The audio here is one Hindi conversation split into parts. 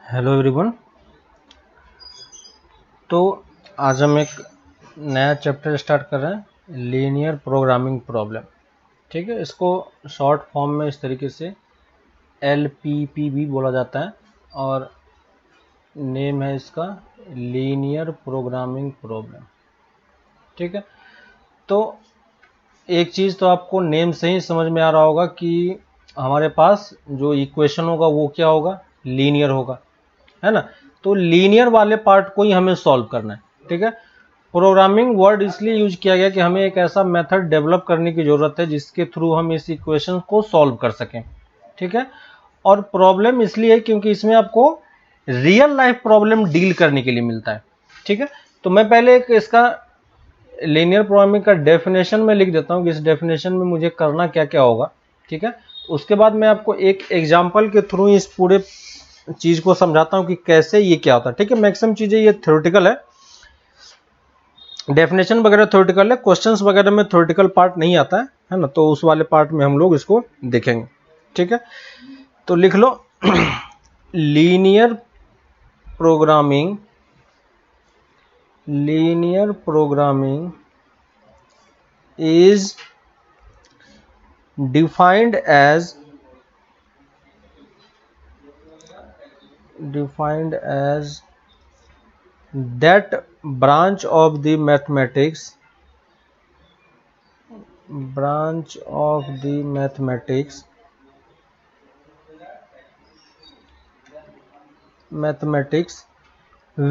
Hello everyone. तो आज हम एक नया चैप्टर स्टार्ट कर रहे हैं, लीनियर प्रोग्रामिंग प्रॉब्लम। ठीक है, इसको शॉर्ट फॉर्म में इस तरीके से LPP भी बोला जाता है और नेम है इसका लीनियर प्रोग्रामिंग प्रॉब्लम। ठीक है, तो एक चीज़ तो आपको नेम से ही समझ में आ रहा होगा कि हमारे पास जो इक्वेशन होगा वो क्या होगा, लीनियर होगा, है ना। तो लीनियर वाले पार्ट को ही हमें सॉल्व करना है। ठीक है, प्रोग्रामिंग वर्ड इसलिए यूज किया गया कि हमें एक ऐसा मेथड डेवलप करने की ज़रूरत है जिसके थ्रू हम इस इक्वेशन को सॉल्व कर सकें। ठीक है, और प्रॉब्लम इसलिए है क्योंकि इसमें आपको रियल लाइफ प्रॉब्लम डील करने के लिए मिलता है। ठीक है, तो मैं पहले एक इसका लीनियर प्रोग्रामिंग का डेफिनेशन में लिख देता हूँ कि इस डेफिनेशन में मुझे करना क्या क्या होगा। ठीक है, उसके बाद मैं आपको एक एग्जाम्पल के थ्रू इस पूरे चीज को समझाता हूं कि कैसे ये क्या होता है। ठीक है, मैक्सिमम चीजें ये थ्योरेटिकल है, डेफिनेशन वगैरह थ्योरेटिकल है, क्वेश्चंस वगैरह में थ्योरेटिकल पार्ट नहीं आता है ना, तो उस वाले पार्ट में हम लोग इसको देखेंगे। ठीक है, तो लिख लो linear programming is defined as that branch of the mathematics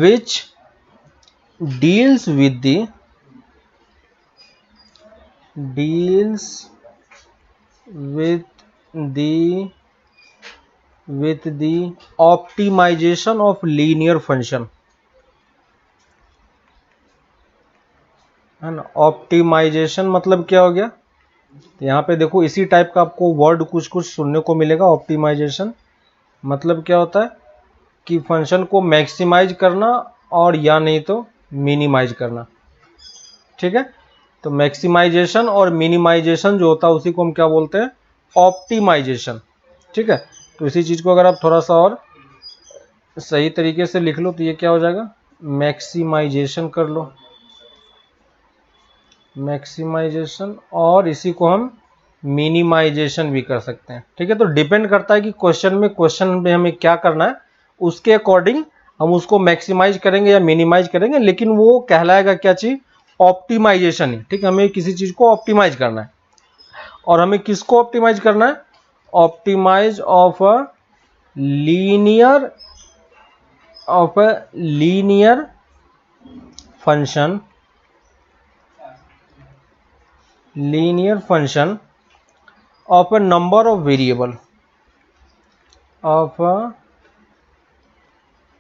which deals with the optimization of linear function, है ना। ऑप्टिमाइजेशन मतलब क्या हो गया, यहाँ पे देखो इसी टाइप का आपको वर्ड कुछ कुछ सुनने को मिलेगा। ऑप्टिमाइजेशन मतलब क्या होता है कि फंक्शन को मैक्सिमाइज करना और या नहीं तो मिनिमाइज करना। ठीक है, तो मैक्सिमाइजेशन और मिनिमाइजेशन जो होता है उसी को हम क्या बोलते हैं, ऑप्टिमाइजेशन। ठीक है, तो इसी चीज को अगर आप थोड़ा सा और सही तरीके से लिख लो तो ये क्या हो जाएगा, मैक्सिमाइजेशन कर लो, मैक्सिमाइजेशन, और इसी को हम मिनिमाइजेशन भी कर सकते हैं। ठीक है, तो डिपेंड करता है कि क्वेश्चन में हमें क्या करना है, उसके अकॉर्डिंग हम उसको मैक्सिमाइज करेंगे या मिनिमाइज करेंगे, लेकिन वो कहलाएगा क्या चीज, ऑप्टिमाइजेशन ही। ठीक है, हमें किसी चीज को ऑप्टिमाइज करना है, और हमें किसको ऑप्टिमाइज करना है, optimize of a linear function of a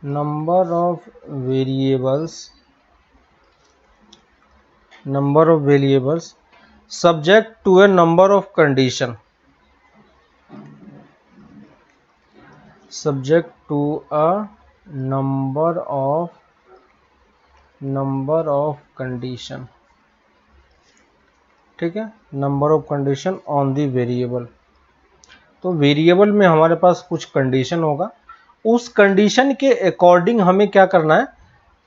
number of variables subject to a number of condition, ठीक है, number of condition on the variable. तो वेरिएबल में हमारे पास कुछ कंडीशन होगा, उस कंडीशन के अकॉर्डिंग हमें क्या करना है,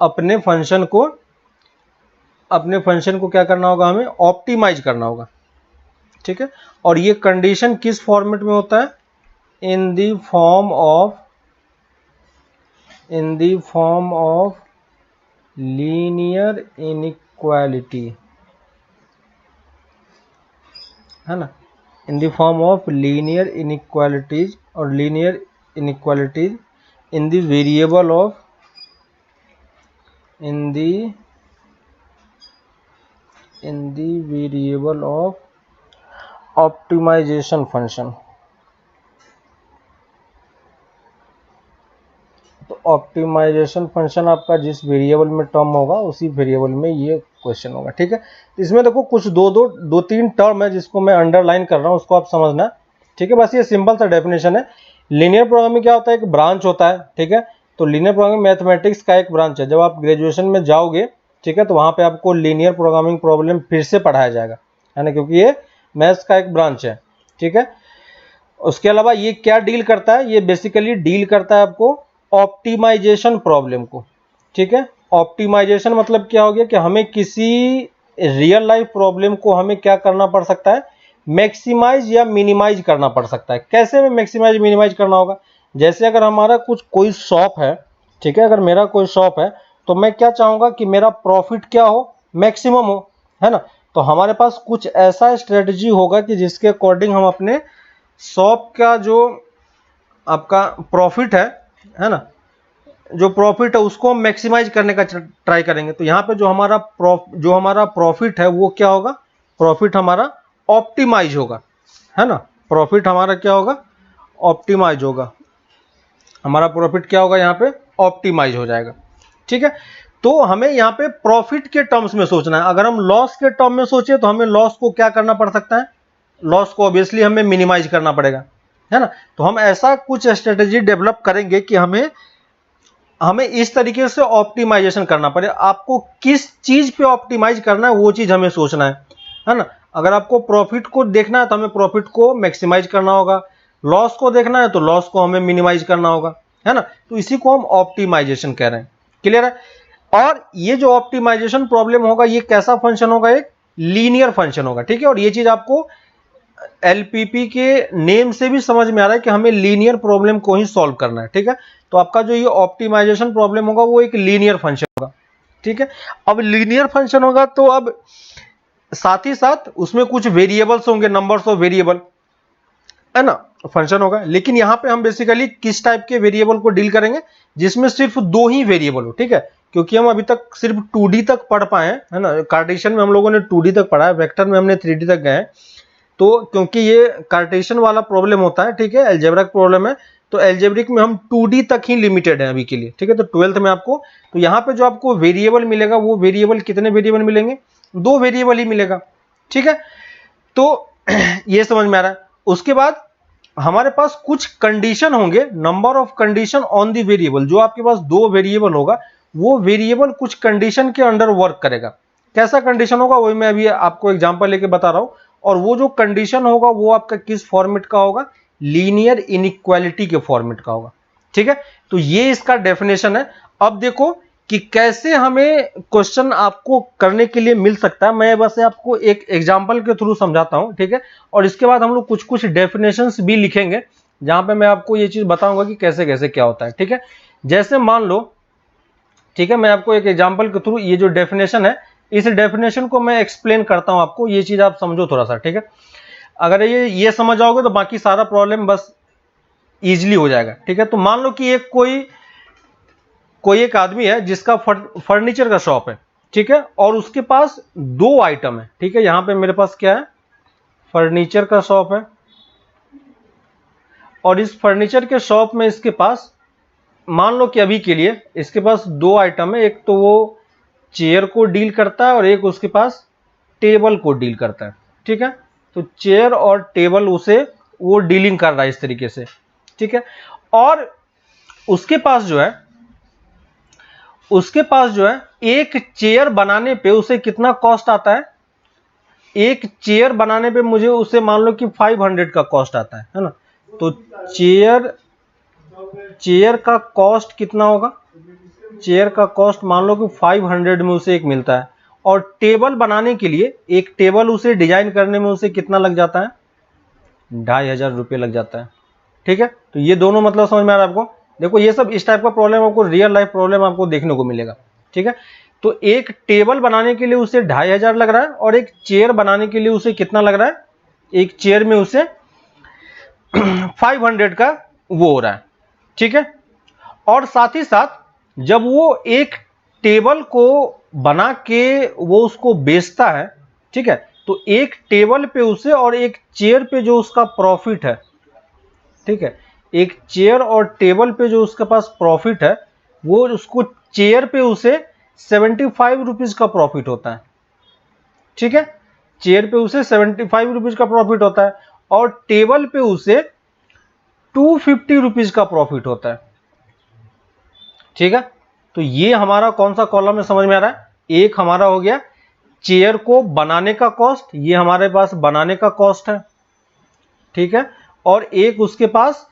अपने फंक्शन को क्या करना होगा, हमें ऑप्टिमाइज करना होगा। ठीक है, और ये कंडीशन किस फॉर्मेट में होता है, in the form of linear inequality, है ना, in the form of linear inequalities और linear inequalities in the variable of optimisation function. तो ऑप्टिमाइजेशन फंक्शन आपका जिस वेरिएबल में टर्म होगा उसी वेरिएबल में ये क्वेश्चन होगा। ठीक है, तो इसमें देखो कुछ दो तीन टर्म है जिसको मैं अंडरलाइन कर रहा हूँ, उसको आप समझना। ठीक है, बस ये सिंपल सा डेफिनेशन है। लीनियर प्रोग्रामिंग क्या होता है, एक ब्रांच होता है। ठीक है, तो लीनियर प्रोग्रामिंग मैथमेटिक्स का एक ब्रांच है। जब आप ग्रेजुएशन में जाओगे, ठीक है, तो वहां पे आपको लीनियर प्रोग्रामिंग प्रॉब्लम फिर से पढ़ाया जाएगा, है ना, क्योंकि ये मैथ्स का एक ब्रांच है। ठीक है, उसके अलावा ये क्या डील करता है, ये बेसिकली डील करता है आपको ऑप्टिमाइजेशन प्रॉब्लम को। ठीक है, ऑप्टिमाइजेशन मतलब क्या हो गया कि हमें किसी रियल लाइफ प्रॉब्लम को हमें क्या करना पड़ सकता है, मैक्सिमाइज या मिनिमाइज करना पड़ सकता है। कैसे में मैक्सिमाइज मिनिमाइज करना होगा, जैसे अगर हमारा कोई शॉप है, ठीक है, अगर मेरा कोई शॉप है तो मैं क्या चाहूंगा कि मेरा प्रॉफिट क्या हो, मैक्सिमम हो, है ना। तो हमारे पास कुछ ऐसा स्ट्रेटजी होगा कि जिसके अकॉर्डिंग हम अपने शॉप का जो आपका प्रॉफिट है ना, जो प्रॉफिट है उसको हम मैक्सिमाइज करने का ट्राई करेंगे। तो यहाँ पे जो हमारा प्रॉफिट है वो क्या होगा, प्रॉफिट हमारा ऑप्टिमाइज होगा, है ना। प्रॉफिट हमारा क्या होगा, ऑप्टिमाइज होगा, हमारा प्रॉफिट क्या होगा, यहाँ पे ऑप्टिमाइज हो जाएगा। ठीक है, तो हमें यहाँ पे प्रॉफिट के टर्म्स में सोचना है। अगर हम लॉस के टर्म में सोचे तो हमें लॉस को क्या करना पड़ सकता है, लॉस को ऑब्वियसली हमें मिनिमाइज करना पड़ेगा, है ना। तो हम ऐसा कुछ स्ट्रेटेजी डेवलप करेंगे कि हमें इस तरीके से ऑप्टिमाइजेशन करना पड़े। आपको किस चीज पे ऑप्टिमाइज करना है वो चीज हमें सोचना है ना। अगर आपको प्रॉफिट को देखना है तो हमें प्रॉफिट को मैक्सिमाइज करना होगा, लॉस को देखना है तो लॉस को हमें मिनिमाइज करना होगा, है ना। तो इसी को हम ऑप्टिमाइजेशन कह रहे हैं। क्लियर है। और ये जो ऑप्टिमाइजेशन प्रॉब्लम होगा ये कैसा फंक्शन होगा, एक लीनियर फंक्शन होगा। ठीक है, और ये चीज आपको एलपीपी के नेम से भी समझ में आ रहा है कि हमें लीनियर प्रॉब्लम को ही सॉल्व करना है। ठीक है, तो आपका जो ये ऑप्टिमाइजेशन प्रॉब्लम होगा वो एक लीनियर फंक्शन होगा। ठीक है, अब लीनियर फंक्शन होगा तो अब साथ ही साथ उसमें कुछ वेरिएबल्स होंगे, नंबर्स ऑफ वेरिएबल, है ना, फंक्शन होगा। लेकिन यहां पे हम बेसिकली किस टाइप के वेरिएबल को डील करेंगे, जिसमें सिर्फ दो ही वेरिएबल हो। ठीक है, क्योंकि हम अभी तक सिर्फ 2D तक पढ़ पाए हैं, है ना। कार्टेशियन में हम लोगों ने 2D तक पढ़ा है, वेक्टर में हमने 3D तक गए हैं। तो क्योंकि ये कार्टेशियन वाला प्रॉब्लम होता है, ठीक है, अलजेब्रिक प्रॉब्लम है, तो अलजेब्रिक में हम 2D तक ही लिमिटेड है अभी के लिए। ठीक है, तो 12th में आपको, तो यहाँ पे जो आपको वेरिएबल मिलेगा वो वेरिएबल कितने वेरिएबल मिलेंगे, 2 वेरिएबल ही मिलेगा। ठीक है, तो ये समझ में आ रहा है। उसके बाद हमारे पास कुछ कंडीशन होंगे, number of condition on the variable. जो आपके पास 2 वेरिएबल होगा वो वेरिएबल कुछ कंडीशन के अंडर वर्क करेगा। कैसा कंडीशन होगा वही मैं अभी आपको एग्जांपल लेके बता रहा हूं। और वो जो कंडीशन होगा वो आपका किस फॉर्मेट का होगा, लीनियर इनइक्वालिटी के फॉर्मेट का होगा। ठीक है, तो ये इसका डेफिनेशन है। अब देखो कि कैसे हमें क्वेश्चन आपको करने के लिए मिल सकता है। मैं बस आपको एक एग्जांपल के थ्रू समझाता हूं। ठीक है, और इसके बाद हम लोग कुछ कुछ डेफिनेशंस भी लिखेंगे जहां पे मैं आपको ये चीज बताऊंगा कि कैसे कैसे क्या होता है। ठीक है, जैसे मान लो, ठीक है, मैं आपको एक एग्जांपल के थ्रू ये जो डेफिनेशन है इस डेफिनेशन को मैं एक्सप्लेन करता हूं आपको, ये चीज आप समझो थोड़ा सा। ठीक है, अगर ये समझ आओगे तो बाकी सारा प्रॉब्लम बस इजीली हो जाएगा। ठीक है, तो मान लो कि एक कोई एक आदमी है जिसका फर्नीचर का शॉप है। ठीक है, और उसके पास 2 आइटम है। ठीक है, यहां पे मेरे पास क्या है, फर्नीचर का शॉप है, और इस फर्नीचर के शॉप में इसके पास, मान लो कि अभी के लिए इसके पास 2 आइटम है। एक तो वो चेयर को डील करता है और एक उसके पास टेबल को डील करता है। ठीक है, तो चेयर और टेबल उसे वो डीलिंग कर रहा है इस तरीके से। ठीक है, और उसके पास जो है एक चेयर बनाने पे उसे कितना कॉस्ट आता है, एक चेयर बनाने पे मुझे उसे मान लो कि 500 का कॉस्ट आता है ना। तो चेयर का कॉस्ट कितना होगा, चेयर का कॉस्ट मान लो कि 500 में उसे एक मिलता है। और टेबल बनाने के लिए, एक टेबल उसे डिजाइन करने में उसे कितना लग जाता है, 2500 रुपये लग जाता है। ठीक है, तो ये दोनों मतलब समझ में आ रहा है आपको। देखो ये सब इस टाइप का प्रॉब्लम आपको रियल लाइफ प्रॉब्लम आपको देखने को मिलेगा। ठीक है, तो एक टेबल बनाने के लिए उसे 2500 लग रहा है और एक चेयर बनाने के लिए उसे कितना लग रहा है, एक चेयर में उसे 500 का वो हो रहा है। ठीक है, और साथ ही साथ जब वो एक टेबल को बना के वो उसको बेचता है, ठीक है, तो एक टेबल पे उसे और एक चेयर पे जो उसका प्रॉफिट है, ठीक है, एक चेयर और टेबल पे जो उसके पास प्रॉफिट है वो उसको चेयर पे उसे 75 रुपीज का प्रॉफिट होता है। ठीक है, चेयर पे उसे 75 रुपीज का प्रॉफिट होता है और टेबल पे उसे 250 रुपीज का प्रॉफिट होता है। ठीक है, तो ये हमारा कौन सा कॉलम है समझ में आ रहा है। एक हमारा हो गया चेयर को बनाने का कॉस्ट, ये हमारे पास बनाने का कॉस्ट है। ठीक है, और एक उसके पास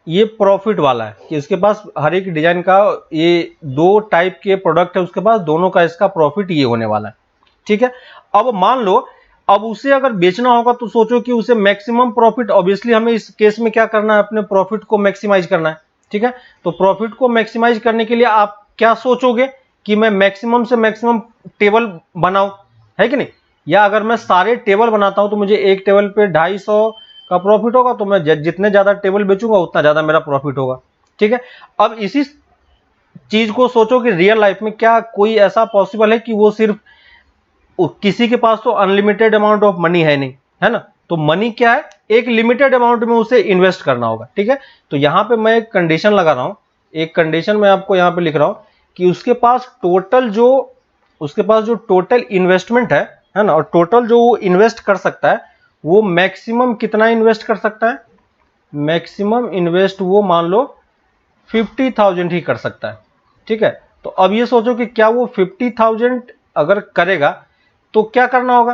ये प्रॉफिट वाला है कि उसके पास हर एक डिजाइन का ये 2 टाइप के प्रोडक्ट है उसके पास, दोनों का इसका प्रॉफिट ये होने वाला है। ठीक है, अब मान लो अब उसे अगर बेचना होगा तो सोचो कि उसे मैक्सिमम प्रॉफिट, ऑब्वियसली हमें इस केस में क्या करना है, अपने प्रॉफिट को मैक्सिमाइज करना है। ठीक है, तो प्रॉफिट को मैक्सिमाइज करने के लिए आप क्या सोचोगे कि मैं मैक्सिमम से मैक्सिमम टेबल बनाऊं, है कि नहीं? या अगर मैं सारे टेबल बनाता हूं तो मुझे एक टेबल पे 250 का प्रॉफिट होगा, तो मैं जितने ज्यादा टेबल बेचूंगा उतना ज्यादा मेरा प्रॉफिट होगा। ठीक है, अब इसी चीज को सोचो कि रियल लाइफ में क्या कोई ऐसा पॉसिबल है कि वो सिर्फ किसी के पास तो अनलिमिटेड अमाउंट ऑफ मनी है नहीं, है ना? तो मनी क्या है, एक लिमिटेड अमाउंट में उसे इन्वेस्ट करना होगा। ठीक है, तो यहां पे मैं एक कंडीशन लगा रहा हूं, एक कंडीशन मैं आपको यहां पे लिख रहा हूं कि उसके पास जो टोटल इन्वेस्टमेंट है ना, और टोटल जो वो इन्वेस्ट कर सकता है वो मैक्सिमम कितना इन्वेस्ट कर सकता है, मैक्सिमम इन्वेस्ट वो मान लो 50,000 ही कर सकता है। ठीक है, तो अब ये सोचो कि क्या वो 50,000 अगर करेगा तो क्या करना होगा,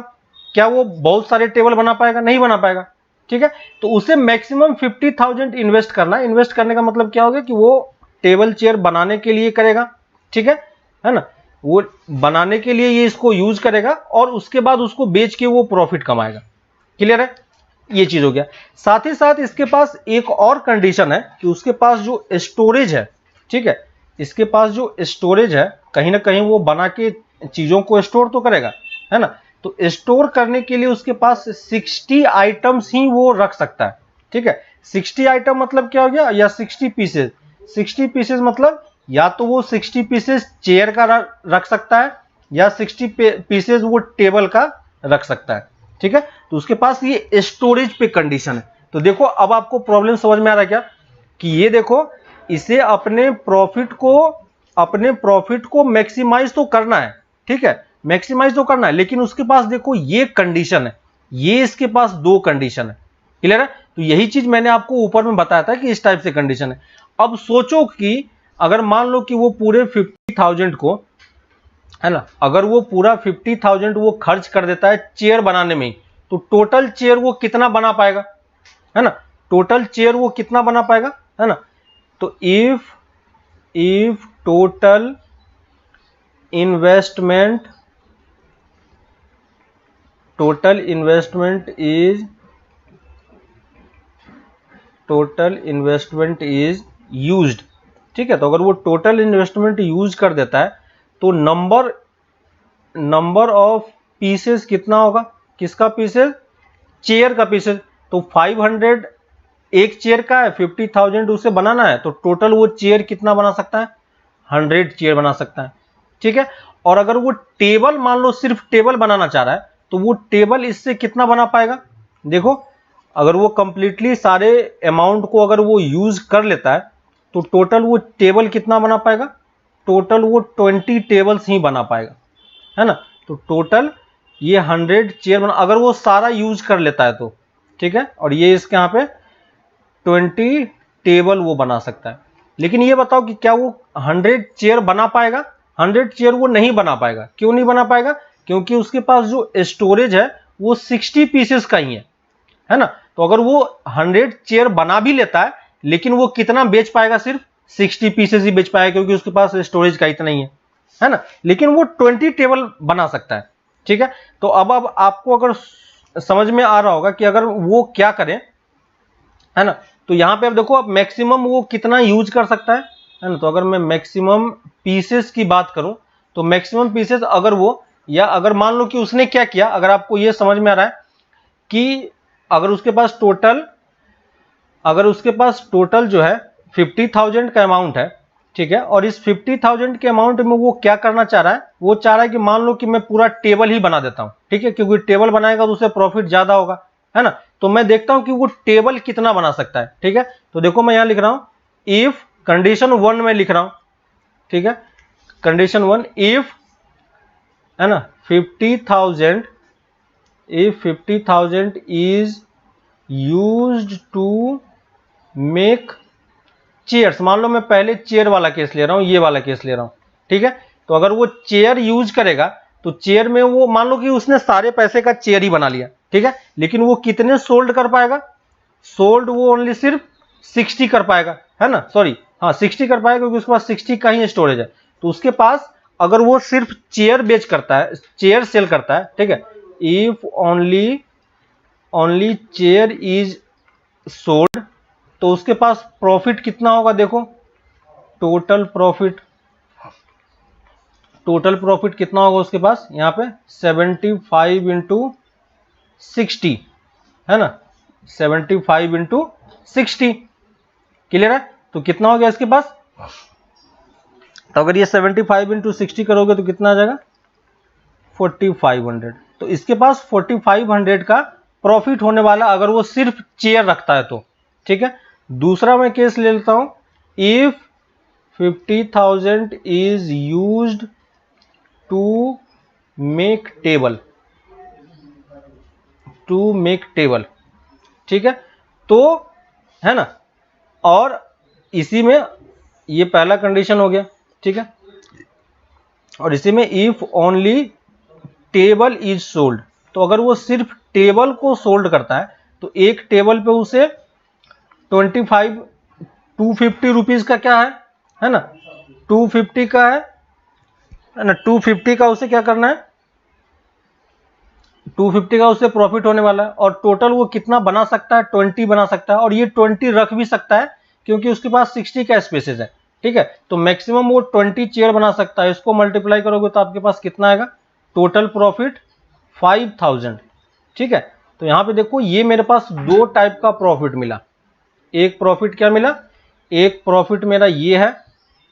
क्या वो बहुत सारे टेबल बना पाएगा? नहीं बना पाएगा। ठीक है, तो उसे मैक्सिमम 50,000 इन्वेस्ट करना है। इन्वेस्ट करने का मतलब क्या होगा कि वो टेबल चेयर बनाने के लिए करेगा। ठीक है ना, वो बनाने के लिए ये इसको यूज करेगा और उसके बाद उसको बेच के वो प्रॉफिट कमाएगा। क्लियर है, ये चीज हो गया। साथ ही साथ इसके पास एक और कंडीशन है कि उसके पास जो स्टोरेज है, ठीक है, इसके पास जो स्टोरेज है कहीं ना कहीं वो बना के चीजों को स्टोर तो करेगा, है ना? तो स्टोर करने के लिए उसके पास 60 आइटम्स ही वो रख सकता है। ठीक है, 60 आइटम मतलब क्या हो गया, या 60 पीसेस। 60 पीसेस मतलब या तो वो 60 पीसेस चेयर का रख सकता है या 60 पीसेस वो टेबल का रख सकता है। ठीक है, तो उसके पास ये स्टोरेज पे कंडीशन है। तो देखो अब आपको प्रॉब्लम समझ में आ रहा है क्या, कि ये देखो इसे अपने प्रॉफिट को मैक्सिमाइज तो करना है। ठीक है, मैक्सिमाइज तो करना है, लेकिन उसके पास देखो ये कंडीशन है, ये इसके पास 2 कंडीशन है। क्लियर है, तो यही चीज मैंने आपको ऊपर में बताया था कि इस टाइप से कंडीशन है। अब सोचो कि अगर मान लो कि वो पूरे 50,000 को, है ना, अगर वो पूरा 50,000 वो खर्च कर देता है चेयर बनाने में, तो टोटल चेयर वो कितना बना पाएगा, है ना? टोटल चेयर वो कितना बना पाएगा, है ना? तो if total investment is used, ठीक है, तो अगर वो टोटल इन्वेस्टमेंट यूज कर देता है तो नंबर ऑफ पीसेस कितना होगा, किसका पीसेस, चेयर का पीसेस। तो 500 एक चेयर का है, 50,000 उसे बनाना है, तो टोटल वो चेयर कितना बना सकता है, 100 चेयर बना सकता है। ठीक है, और अगर वो टेबल मान लो सिर्फ टेबल बनाना चाह रहा है तो वो टेबल इससे कितना बना पाएगा, देखो अगर वो कंप्लीटली सारे अमाउंट को अगर वो यूज कर लेता है तो टोटल वो टेबल कितना बना पाएगा, टोटल वो 20 टेबल्स ही बना पाएगा, है ना? तो टोटल ये 100 चेयर बना, अगर वो सारा यूज कर लेता है तो। ठीक है, और ये इसके यहाँ पे 20 टेबल वो बना सकता है। लेकिन ये बताओ कि क्या वो 100 चेयर बना पाएगा? 100 चेयर वो नहीं बना पाएगा। क्यों नहीं बना पाएगा? क्योंकि उसके पास जो स्टोरेज है वो 60 पीसेस का ही है ना? तो अगर वो 100 चेयर बना भी लेता है लेकिन वो कितना बेच पाएगा, सिर्फ 60 पीसेस ही बेच पाएगा, क्योंकि उसके पास स्टोरेज का इतना ही है ना? लेकिन वो 20 टेबल बना सकता है। ठीक है, तो अब आपको अगर समझ में आ रहा होगा कि अगर वो क्या करें, है ना, तो यहां पे अब देखो अब मैक्सिमम वो कितना यूज कर सकता है ना? तो अगर मैं मैक्सिमम पीसेस की बात करूं तो मैक्सिमम पीसेस अगर वो, या अगर मान लो कि उसने क्या किया, अगर आपको ये समझ में आ रहा है कि अगर उसके पास टोटल जो है 50,000 का अमाउंट है, ठीक है, और इस 50,000 के अमाउंट में वो क्या करना चाह रहा है, वो चाह रहा है कि मान लो कि मैं पूरा टेबल ही बना देता हूं, ठीक है, क्योंकि टेबल बनाएगा तो उसे प्रॉफिट ज्यादा होगा, है ना? तो मैं देखता हूं कि वो टेबल कितना बना सकता है। ठीक है, तो देखो मैं यहां लिख रहा हूं इफ, कंडीशन 1 में लिख रहा हूं, ठीक है, कंडीशन 1 इफ, है ना, 50,000, if 50,000 is used to make chairs, मान लो मैं पहले चेयर वाला केस ले रहा हूं, ये वाला केस ले रहा हूं, ठीक है, तो अगर वो चेयर यूज करेगा तो चेयर में वो मान लो कि उसने सारे पैसे का चेयर ही बना लिया, ठीक है, लेकिन वो कितने सोल्ड कर पाएगा, सोल्ड वो ओनली सिर्फ 60 कर पाएगा, है ना, सॉरी हाँ 60 कर पाएगा क्योंकि उसके पास 60 का ही स्टोरेज है। तो उसके पास अगर वो सिर्फ चेयर बेच करता है, चेयर सेल करता है, ठीक है, if only chair is sold, तो उसके पास प्रॉफिट कितना होगा, देखो टोटल प्रॉफिट कितना होगा उसके पास, यहाँ पे 75 इंटू 60, है ना, 75 इंटू 60, क्लियर है। तो कितना हो गया इसके पास, तो अगर ये 75 इंटू 60 करोगे तो कितना आ जाएगा 4500। तो इसके पास 4500 का प्रॉफिट होने वाला अगर वो सिर्फ चेयर रखता है तो, ठीक है। दूसरा मैं केस ले लेता हूं, if 50,000 is used to make table, ठीक है, तो है ना, और इसी में ये पहला कंडीशन हो गया, ठीक है, और इसी में if only table is sold, तो अगर वो सिर्फ टेबल को सोल्ड करता है तो एक टेबल पे उसे 250 रुपीज का क्या है ना, 250 का है ना, 250 का उसे क्या करना है, 250 का उससे प्रॉफिट होने वाला है। और टोटल वो कितना बना सकता है, 20 बना सकता है, और ये 20 रख भी सकता है क्योंकि उसके पास 60 का स्पेसेस है, ठीक है। तो मैक्सिमम वो 20 चेयर बना सकता है। इसको मल्टीप्लाई करोगे तो आपके पास कितना आएगा, टोटल प्रॉफिट 5000, ठीक है। तो यहां पे देखो ये मेरे पास दो टाइप का प्रॉफिट मिला। एक प्रॉफिट क्या मिला, एक प्रॉफिट मेरा ये है,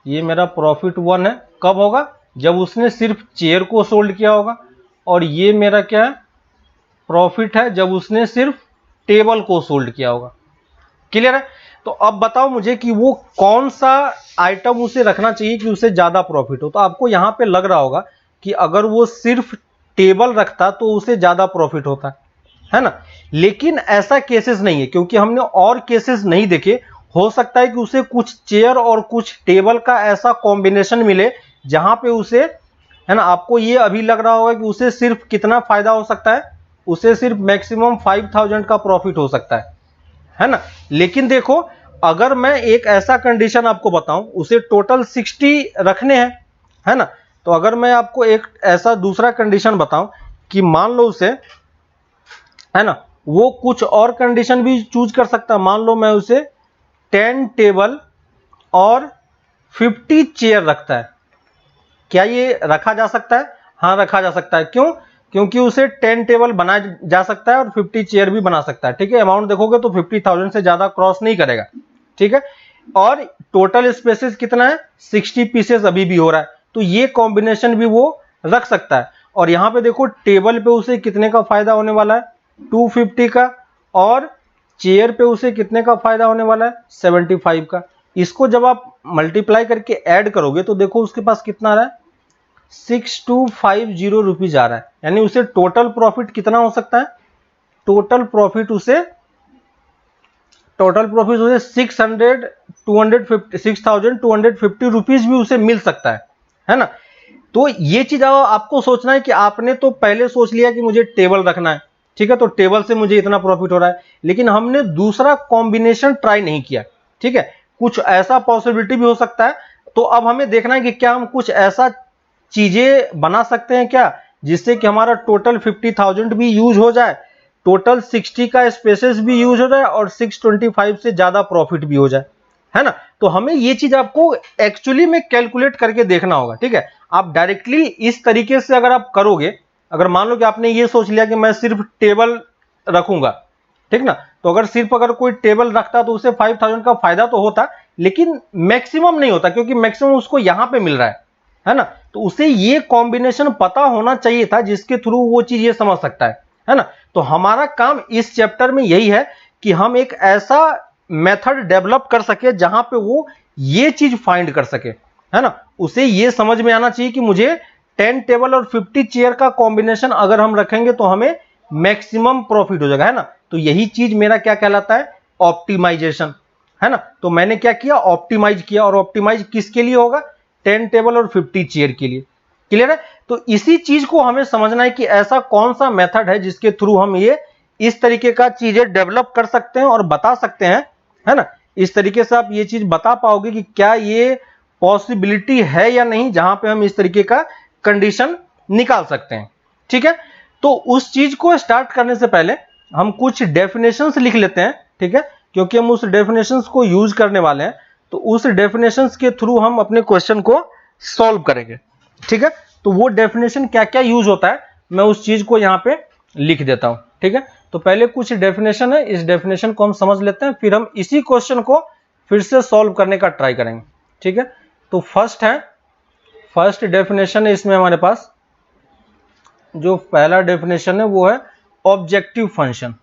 ये मेरा प्रॉफिट 1 है, कब होगा, जब उसने सिर्फ चेयर को सोल्ड किया होगा। और ये मेरा क्या है, प्रॉफिट है जब उसने सिर्फ टेबल को सोल्ड किया होगा, क्लियर है। तो अब बताओ मुझे कि वो कौन सा आइटम उसे रखना चाहिए कि उसे ज्यादा प्रॉफिट हो। तो आपको यहां पे लग रहा होगा कि अगर वो सिर्फ टेबल रखता तो उसे ज्यादा प्रॉफिट होता है ना, लेकिन ऐसा केसेस नहीं है क्योंकि हमने और केसेस नहीं देखे। हो सकता है कि उसे कुछ चेयर और कुछ टेबल का ऐसा कॉम्बिनेशन मिले जहां पे उसे, है ना, आपको ये अभी लग रहा होगा कि उसे सिर्फ कितना फायदा हो सकता है, उसे सिर्फ मैक्सिमम 5000 का प्रॉफिट हो सकता है ना। लेकिन देखो अगर मैं एक ऐसा कंडीशन आपको बताऊं, उसे टोटल 60 रखने हैं, है ना। तो अगर मैं आपको एक ऐसा दूसरा कंडीशन बताऊं कि मान लो उसे, है ना, वो कुछ और कंडीशन भी चूज कर सकता है। मान लो मैं उसे 10 टेबल और 50 चेयर रखता है, क्या ये रखा जा सकता है, हाँ रखा जा सकता है। क्यों, क्योंकि उसे 10 टेबल बनाया जा सकता है और 50 चेयर भी बना सकता है, ठीक है। अमाउंट देखोगे तो 50,000 से ज्यादा क्रॉस नहीं करेगा, ठीक है। और टोटल स्पेसेस कितना है, 60 पीसेस अभी भी हो रहा है, तो ये कॉम्बिनेशन भी वो रख सकता है। और यहां पे देखो टेबल पे उसे कितने का फायदा होने वाला है, 250 का, और चेयर पे उसे कितने का फायदा होने वाला है, 75 का। इसको जब आप मल्टीप्लाई करके ऐड करोगे तो देखो उसके पास कितना आ रहा है, 6250 रुपीज आ रहा है। यानी उसे टोटल प्रॉफिट कितना हो सकता है, टोटल प्रॉफिट उसे 6250 रुपीज भी उसे मिल सकता है ना। तो ये चीज आपको सोचना है कि आपने तो पहले सोच लिया कि मुझे टेबल रखना है, ठीक है, तो टेबल से मुझे इतना प्रॉफिट हो रहा है, लेकिन हमने दूसरा कॉम्बिनेशन ट्राई नहीं किया, ठीक है। कुछ ऐसा पॉसिबिलिटी भी हो सकता है। तो अब हमें देखना है कि क्या हम कुछ ऐसा चीजें बना सकते हैं क्या जिससे कि हमारा टोटल 50,000 भी यूज हो जाए, टोटल 60 का स्पेसेस भी यूज हो जाए और 625 से ज्यादा प्रॉफिट भी हो जाए, है ना। तो हमें ये चीज आपको एक्चुअली में कैलकुलेट करके देखना होगा, ठीक है। आप डायरेक्टली इस तरीके से अगर आप करोगे, अगर मान लो कि आपने ये सोच लिया कि मैं सिर्फ टेबल रखूंगा, ठीक ना, तो अगर कोई टेबल रखता तो उसे 5000 का फायदा तो होता, लेकिन मैक्सिमम नहीं होता क्योंकि मैक्सिमम उसको यहां पे मिल रहा है ना। तो उसे ये कॉम्बिनेशन पता होना चाहिए था जिसके थ्रू वो चीज ये समझ सकता है ना। तो हमारा काम इस चैप्टर में यही है कि हम एक ऐसा मेथड डेवलप कर सके जहां पे वो ये चीज फाइंड कर सके, है ना। उसे ये समझ में आना चाहिए कि मुझे 10 टेबल और 50 चेयर का कॉम्बिनेशन अगर हम रखेंगे तो हमें मैक्सिमम प्रॉफिट हो जाएगा, है ना। तो यही चीज मेरा क्या कहलाता है, ऑप्टिमाइजेशन, है ना। तो मैंने क्या किया, ऑप्टिमाइज किया, और ऑप्टिमाइज किसके लिए होगा, 10 टेबल और 50 चेयर के लिए, क्लियर है। तो इसी चीज को हमें समझना है कि ऐसा कौन सा मेथड है जिसके थ्रू हम ये इस तरीके का चीजें डेवलप कर सकते हैं और बता सकते हैं, है ना, इस तरीके से आप ये चीज बता पाओगे कि क्या ये पॉसिबिलिटी है या नहीं, जहां पे हम इस तरीके का कंडीशन निकाल सकते हैं। ठीक है, तो उस चीज को स्टार्ट करने से पहले हम कुछ डेफिनेशंस लिख लेते हैं। ठीक है, क्योंकि हम उस डेफिनेशंस को यूज करने वाले हैं, तो उस डेफिनेशंस के थ्रू हम अपने क्वेश्चन को सॉल्व करेंगे। ठीक है, तो वो डेफिनेशन क्या क्या यूज होता है मैं उस चीज को यहां पे लिख देता हूं। ठीक है, तो पहले कुछ डेफिनेशन है, इस डेफिनेशन को हम समझ लेते हैं, फिर हम इसी क्वेश्चन को फिर से सॉल्व करने का ट्राई करेंगे। ठीक है, तो फर्स्ट डेफिनेशन है इसमें हमारे पास, जो पहला डेफिनेशन है वो है ऑब्जेक्टिव फंक्शन।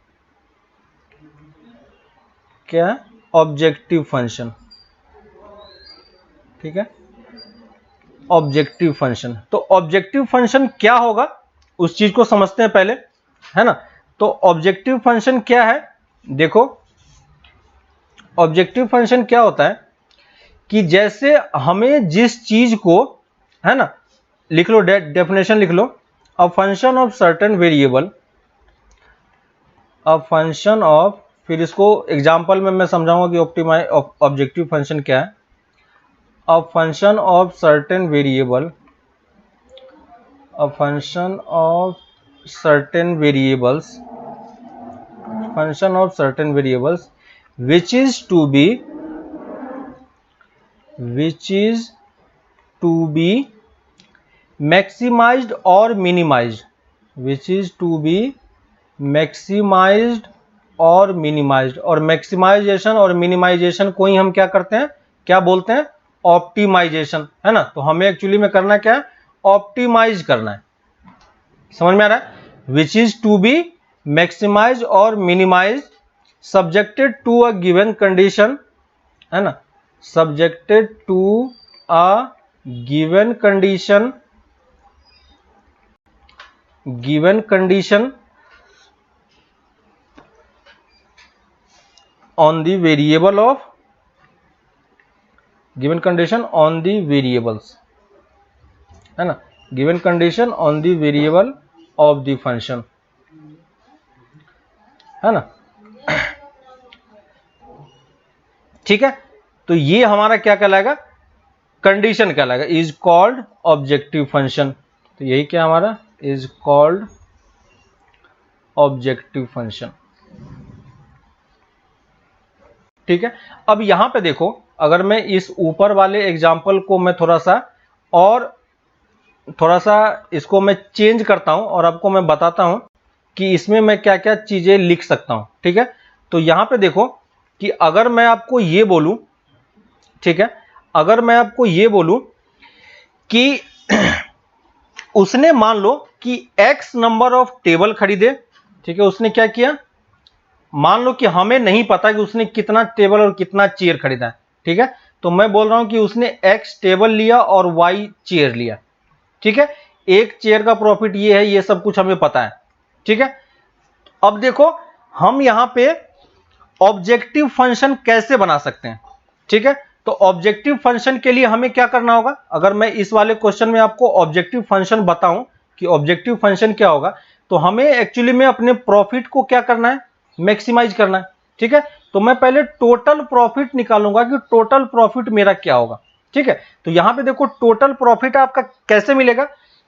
क्या है? Objective function. ठीक है, ऑब्जेक्टिव फंक्शन। तो ऑब्जेक्टिव फंक्शन क्या होगा उस चीज को समझते हैं पहले, है ना। तो ऑब्जेक्टिव फंक्शन क्या है, देखो ऑब्जेक्टिव फंक्शन क्या होता है कि जैसे हमें जिस चीज को, है ना, लिख लो डेफिनेशन लिख लो, a function of certain variable, a function of, फिर इसको एग्जांपल में मैं समझाऊंगा कि ऑब्जेक्टिव फंक्शन क्या है। अ function of certain variable, a function of certain variables, function of certain variables which is to be maximized or minimized, which is to be maximized और minimized, और मैक्सिमाइजेशन और मिनिमाइजेशन को ही हम क्या करते हैं, क्या बोलते हैं, ऑप्टिमाइजेशन, है ना। तो हमें एक्चुअली में करना क्या है, ऑप्टिमाइज करना है। समझ में आ रहा है, which is to be maximise और minimise subjected to a given condition, है ना, subjected to a given condition, on the variable of given condition on the variables, है ना, given condition on the variable of the function, है ना। ठीक है, तो ये हमारा क्या कहलाएगा, कंडीशन कहलाएगा, इज कॉल्ड ऑब्जेक्टिव फंक्शन। तो यही क्या हमारा, इज कॉल्ड ऑब्जेक्टिव फंक्शन। ठीक है, अब यहां पे देखो, अगर मैं इस ऊपर वाले एग्जाम्पल को मैं थोड़ा सा इसको मैं चेंज करता हूं और आपको मैं बताता हूं कि इसमें मैं क्या क्या चीजें लिख सकता हूं। ठीक है, तो यहां पे देखो कि अगर मैं आपको ये बोलूं, ठीक है, अगर मैं आपको ये बोलूं कि उसने मान लो कि x नंबर ऑफ टेबल खरीदे। ठीक है, उसने क्या किया, मान लो कि हमें नहीं पता कि उसने कितना टेबल और कितना चेयर खरीदा है। ठीक है, तो मैं बोल रहा हूं कि उसने x टेबल लिया और y चेयर लिया। ठीक है, एक चेयर का प्रॉफिट ये है, ये सब कुछ हमें पता है। ठीक है, अब देखो हम यहां पे ऑब्जेक्टिव फंक्शन कैसे बना सकते हैं। ठीक है, तो ऑब्जेक्टिव फंक्शन के लिए हमें क्या करना होगा, अगर मैं इस वाले क्वेश्चन में आपको ऑब्जेक्टिव फंक्शन बताऊं कि ऑब्जेक्टिव फंक्शन क्या होगा, तो हमें एक्चुअली में अपने प्रॉफिट को क्या करना है, मैक्सिमाइज करना है। ठीक है, तो मैं पहले टोटल प्रॉफिट निकालूंगा कि टोटल प्रॉफिट मेरा क्या होगा। ठीक है, तो यहां पे देखो टोटल प्रॉफिट आपका कैसे मिलेगा,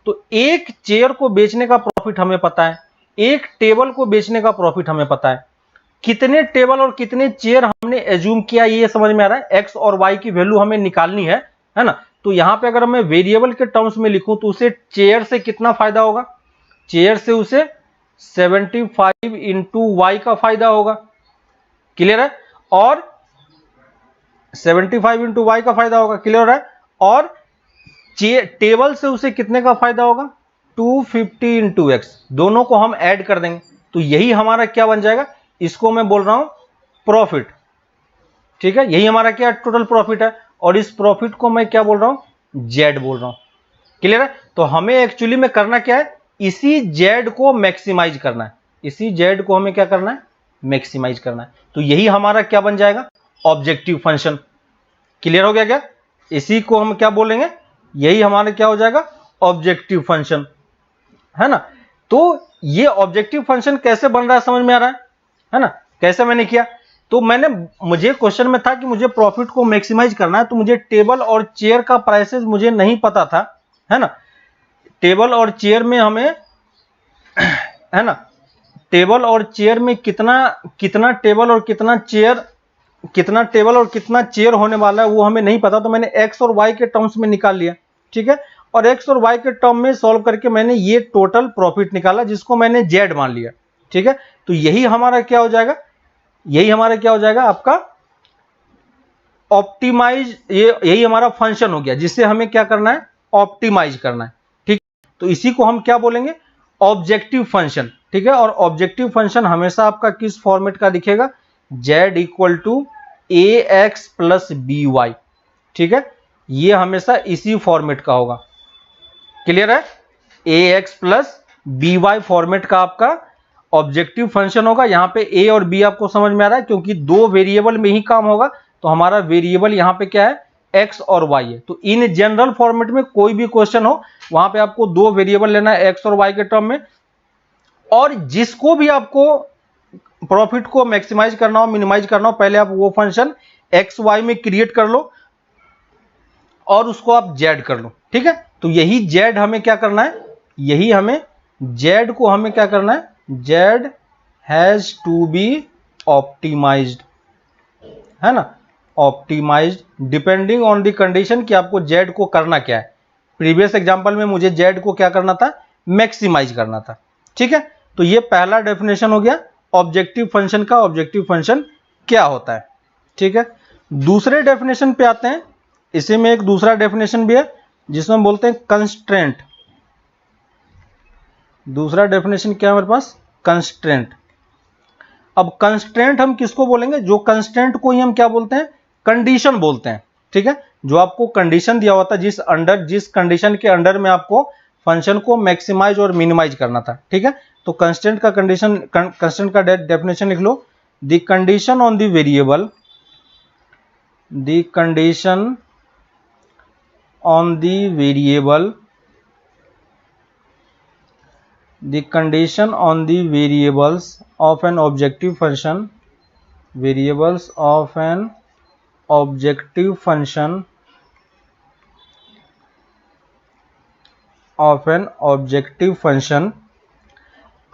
तो एक चेयर को बेचने का प्रॉफिट हमें पता है, एक टेबल को बेचने का प्रॉफिट हमें पता है, कितने टेबल और कितने चेयर हमने एज्यूम किया ये समझ में आ रहा है, एक्स और वाई की वैल्यू हमें निकालनी है ना। तो यहां पे अगर मैं वेरिएबल के टर्म्स में लिखूं तो उसे चेयर से कितना फायदा होगा, चेयर से उसे 75 इंटू वाई का फायदा होगा। क्लियर है, और 75 इंटू वाई का फायदा होगा, क्लियर है, और टेबल से उसे कितने का फायदा होगा, 250 इंटू एक्स, दोनों को हम ऐड कर देंगे तो यही हमारा क्या बन जाएगा, इसको मैं बोल रहा हूं प्रॉफिट। ठीक है, यही हमारा क्या टोटल प्रॉफिट है, और इस प्रॉफिट को मैं क्या बोल रहा हूं, जेड बोल रहा हूं। क्लियर है, तो हमें एक्चुअली में करना क्या है, इसी जेड को मैक्सिमाइज करना है, इसी जेड को हमें क्या करना है, मैक्सिमाइज करना है। तो यही हमारा क्या बन जाएगा, ऑब्जेक्टिव फंक्शन। क्लियर हो गया क्या, इसी को हम क्या बोलेंगे, यही हमारा क्या हो जाएगा, ऑब्जेक्टिव फंक्शन, है ना। तो ये ऑब्जेक्टिव फंक्शन कैसे बन रहा है समझ में आ रहा है ना, कैसे मैंने किया, तो मुझे क्वेश्चन में था कि मुझे प्रॉफिट को मैक्सिमाइज करना है, तो मुझे टेबल और चेयर का प्राइसेस मुझे नहीं पता था, है ना। टेबल और चेयर में हमें, है ना, टेबल और चेयर में कितना टेबल और कितना चेयर होने वाला है वो हमें नहीं पता, तो मैंने एक्स और वाई के टर्म्स में निकाल लिया, ठीक है। और एक्स और वाई के टर्म में सॉल्व करके मैंने ये टोटल प्रॉफिट निकाला, जिसको मैंने जेड मान लिया, ठीक है। तो यही हमारा क्या हो जाएगा, आपका ऑप्टिमाइज, यही हमारा फंक्शन हो गया, जिससे हमें क्या करना है, ऑप्टिमाइज करना है, ठीक। तो इसी को हम क्या बोलेंगे, ऑब्जेक्टिव फंक्शन, ठीक है। और ऑब्जेक्टिव फंक्शन हमेशा आपका किस फॉर्मेट का दिखेगा, z equal to a x plus b y, ठीक है। ये हमेशा इसी फॉर्मेट का होगा, क्लियर है। A x plus b y format का आपका ऑब्जेक्टिव फंक्शन होगा। यहां पे ए और बी आपको समझ में आ रहा है, क्योंकि दो वेरिएबल में ही काम होगा, तो हमारा वेरिएबल यहां पे क्या है, एक्स और वाई है। तो इन जनरल फॉर्मेट में कोई भी क्वेश्चन हो, वहां पे आपको दो वेरिएबल लेना है, एक्स और वाई के टर्म में, और जिसको भी आपको प्रॉफिट को मैक्सिमाइज करना हो, मिनिमाइज करना हो, पहले आप वो फंक्शन एक्स वाई में क्रिएट कर लो और उसको आप जेड कर लो, ठीक है। तो यही जेड हमें क्या करना है, जेड को हमें क्या करना है, z has to be optimized, है ना, optimized depending on the condition कि आपको जेड को करना क्या है। प्रीवियस एग्जांपल में मुझे जेड को क्या करना था, मैक्सिमाइज करना था, ठीक है। तो ये पहला डेफिनेशन हो गया ऑब्जेक्टिव फंक्शन का, ऑब्जेक्टिव फंक्शन क्या होता है, ठीक है। दूसरे डेफिनेशन पे आते हैं। इसी में एक दूसरा डेफिनेशन भी है जिसमें बोलते हैं कंस्ट्रेंट। दूसरा डेफिनेशन क्या है हमारे पास, कंस्ट्रेंट। अब कंस्ट्रेंट हम किसको बोलेंगे, जो कंस्ट्रेंट को ही हम क्या बोलते हैं, कंडीशन बोलते हैं, ठीक है। जो आपको कंडीशन दिया हुआ था, जिस कंडीशन के अंडर में आपको फंक्शन को मैक्सिमाइज और मिनिमाइज करना था, ठीक है। तो कंस्ट्रेंट का कंस्ट्रेंट का डेफिनेशन लिख लो, the condition on the variable, the condition on the variable, the condition on the variables of an objective function, variables of an objective function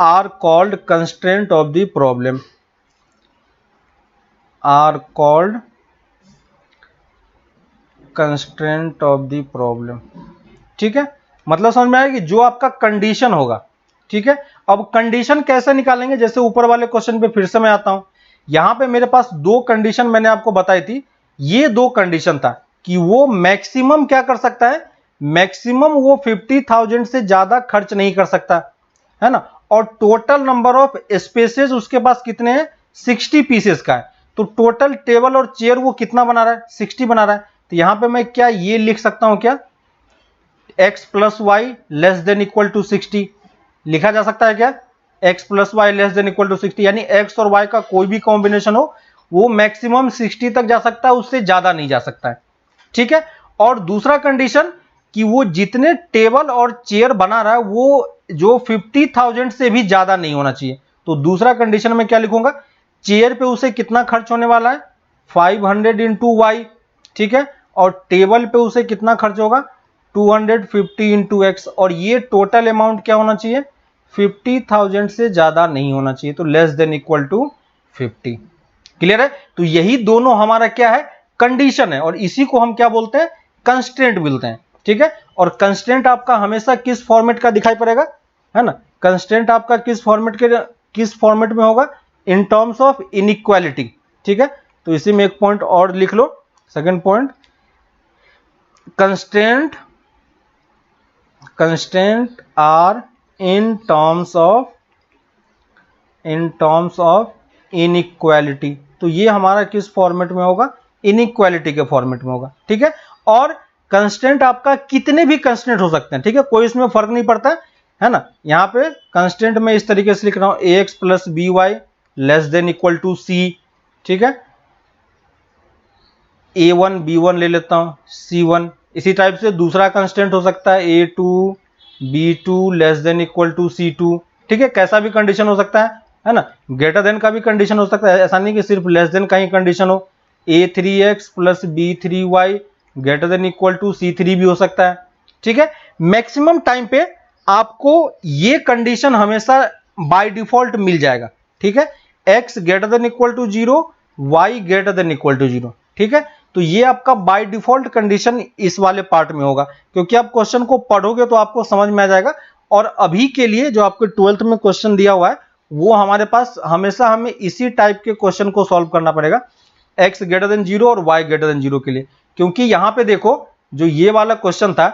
are called constraint of the problem, are called constraint of the problem, ठीक है। मतलब समझ में आया कि जो आपका कंडीशन होगा, ठीक है। अब कंडीशन कैसे निकालेंगे, जैसे ऊपर वाले क्वेश्चन पे फिर से मैं आता हूं। यहां पे मेरे पास दो कंडीशन मैंने आपको बताई थी। ये दो कंडीशन था कि वो मैक्सिमम क्या कर सकता है, मैक्सिमम वो 50,000 से ज्यादा खर्च नहीं कर सकता, है ना। और टोटल नंबर ऑफ स्पेसेस उसके पास कितने हैं, 60 पीसेस का है। तो टोटल टेबल और चेयर वो कितना बना रहा है, 60 बना रहा है। तो यहां पे मैं क्या ये लिख सकता हूं, क्या x plus y less than equal to 60 लिखा जा सकता है क्या, x plus y less than equal to 60, यानी x और y का कोई भी कॉम्बिनेशन हो वो मैक्सिमम 60 तक जा सकता है, उससे ज्यादा नहीं जा सकता है, ठीक है। और दूसरा कंडीशन कि वो जितने टेबल और चेयर बना रहा है वो जो 50,000 से भी ज्यादा नहीं होना चाहिए। तो दूसरा कंडीशन में क्या लिखूंगा, चेयर पे उसे कितना खर्च होने वाला है, 500 इंटू वाई, ठीक है। और टेबल पे उसे कितना खर्च होगा, 250 इंटू एक्स। और ये टोटल अमाउंट क्या होना चाहिए, 50,000 से ज्यादा नहीं होना चाहिए, तो less than equal to 50। Clear है। तो यही दोनों हमारा क्या है, कंडीशन है, और इसी को हम क्या बोलते हैं, कंस्ट्रेंट बोलते हैं, ठीक है। और कंस्ट्रेंट आपका हमेशा किस फॉर्मेट का दिखाई पड़ेगा, है ना। कंस्ट्रेंट आपका किस फॉर्मेट में होगा, इन टर्म्स ऑफ इनइक्वालिटी, ठीक है। तो इसी में एक पॉइंट और लिख लो, second point, constraint are in terms of inequality। तो ये हमारा किस फॉर्मेट में होगा, इनइक्वालिटी के फॉर्मेट में होगा, ठीक है। और कंस्ट्रेंट आपका कितने भी कंस्ट्रेंट हो सकते हैं, ठीक है, कोई इसमें फर्क नहीं पड़ता है ना। यहां पे कंस्ट्रेंट में इस तरीके से लिख रहा हूं, ax plus b y less than equal to c, ठीक है। a1 b1 ले लेता हूं, c1। इसी टाइप से दूसरा कंस्टेंट हो सकता है a2 b2 less than equal to c2, ठीक है। कैसा भी कंडीशन हो सकता है, है ना। ग्रेटर देन का भी कंडीशन हो सकता है, ऐसा नहीं कि सिर्फ लेस देन का ही कंडीशन हो। a3x plus b3y greater than equal to c3 भी हो सकता है, ठीक है। मैक्सिमम टाइम पे आपको ये कंडीशन हमेशा बाय डिफॉल्ट मिल जाएगा, ठीक है। x greater than equal to 0, y greater than equal to 0, ठीक है। तो ये आपका बाय डिफॉल्ट कंडीशन इस वाले पार्ट में होगा, क्योंकि आप क्वेश्चन को पढ़ोगे तो आपको समझ में आ जाएगा। और अभी के लिए जो आपके 12th में क्वेश्चन दिया हुआ है वो हमारे पास हमेशा हमें इसी टाइप के क्वेश्चन को सॉल्व करना पड़ेगा, x ग्रेटर देन 0 और y ग्रेटर देन 0 के लिए। क्योंकि यहां पे देखो जो ये वाला क्वेश्चन था,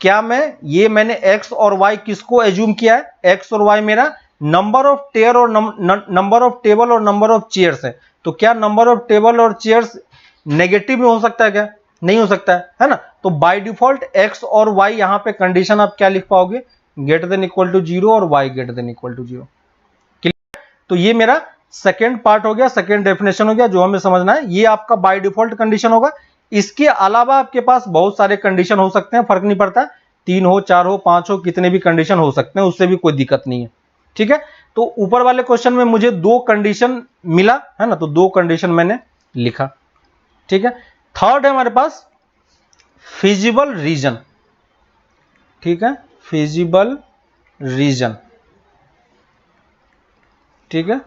क्या मैंने x और y किसको एज्यूम किया है, x और y मेरा नंबर ऑफ टेयर और नंबर ऑफ टेबल और नंबर ऑफ चेयर्स है। तो क्या नंबर ऑफ टेबल और चेयर्स नेगेटिव में हो सकता है क्या? नहीं हो सकता है ना। तो बाय डिफॉल्ट x और y यहां पे कंडीशन आप क्या लिख पाओगे, ग्रेटर देन इक्वल टू 0 और y greater than equal to 0। तो ये मेरा सेकेंड पार्ट हो गया, सेकेंड डेफिनेशन हो गया जो हमें समझना है। ये आपका बाय डिफॉल्ट कंडीशन होगा। इसके अलावा आपके पास बहुत सारे कंडीशन हो सकते हैं, फर्क नहीं पड़ता, 3 हो 4 हो 5 हो, कितने भी कंडीशन हो सकते हैं, उससे भी कोई दिक्कत नहीं है, ठीक है। तो ऊपर वाले क्वेश्चन में मुझे 2 कंडीशन मिला है ना, तो 2 कंडीशन मैंने लिखा, ठीक है। थर्ड है हमारे पास फिजिबल रीजन, ठीक है, फिजिबल रीजन, ठीक है।